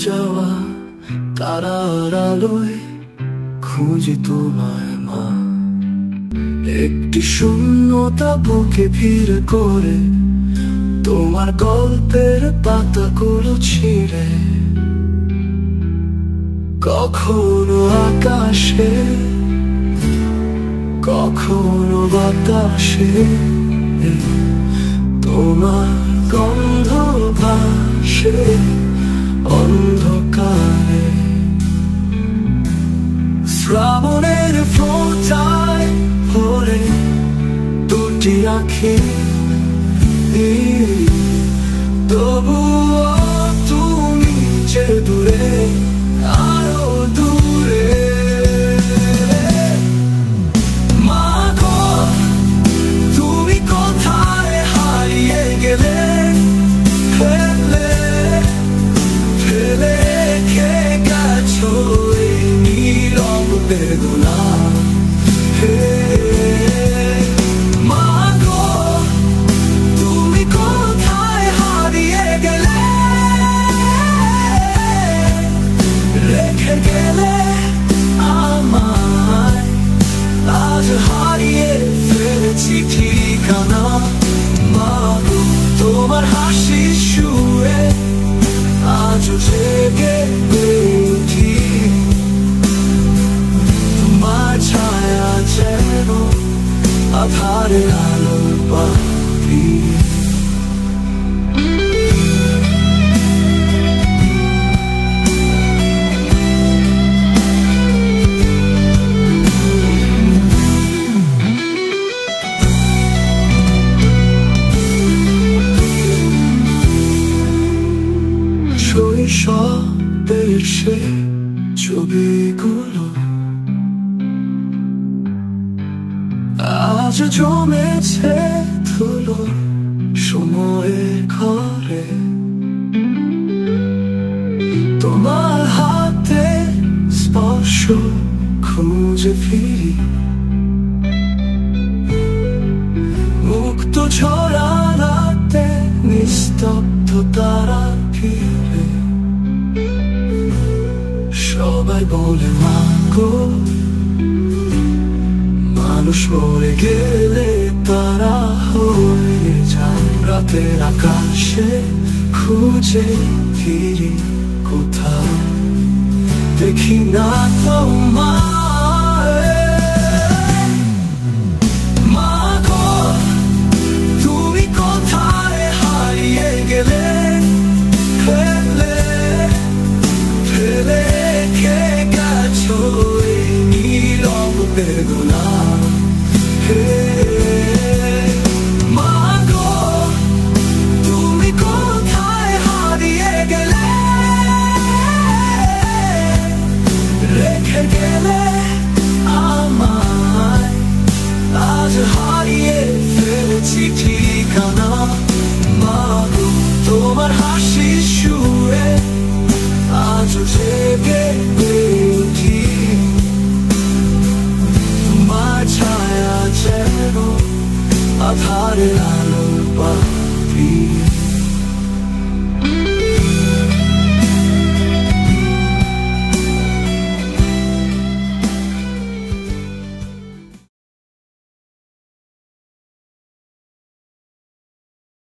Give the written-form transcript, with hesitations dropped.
যাওয়া তারার আলোয় খুঁজি তোমায় মা। একটি শূন্যতা বুকে ভিড় করে তোমার গল্পের পাতাগুলো ছিঁড়ে, কখনো আকাশে কখনো বাতাসে তোমার গন্ধ ভাসে অন্ধকারে। শ্রাবণের ফোঁটায় ভরে দুটি আঁখি, তবুও তুমি যে দূরে, আরো দূরে। মা গো তুমি কোথায় হারিয়ে গেলে, ফেলে ফেলে রেখে গেছো এই নীরব বেদনা। মা গো তুমি কোথায় হারিয়ে গেলে, রেখে গেলে আমায়। আজ হারিয়ে ফেলেছি ঠিকানা। মা গো তোমার হাসি সুরে আজও জেগে উঠি, তোমার ছায়া যেন আধারে আলোর বাতি। শৈশবের সে ছবিগুলো আজ জমেছে ধুলো সময়ের ঘরে। তোমার হাতে স্পর্শ খুঁজে ফিরি, মুক্ত ঝরা রাতে নিস্তব্ধ তারা ফিরে। সবাই বলে মা গো মানুষ মরে গেলে তারা হয়ে যায়। রাতের আকাশে খুঁজে ফিরি কোথাও, দেখি না তোমায়। মা গো তুমি কোথায় হারিয়ে গেলে, ফেলে ফেলে রেখে গেছো এই নীরব বেদনা। মা গো তুমি কোথায় হারিয়ে গেলে, রেখে গেলে আমায়। আজ হারিয়ে ফেলেছি ঠিকানা। মা গো তোমার হাসি সুরে আজও জেগে উঠি, তোমার ছায়া যেন আধারে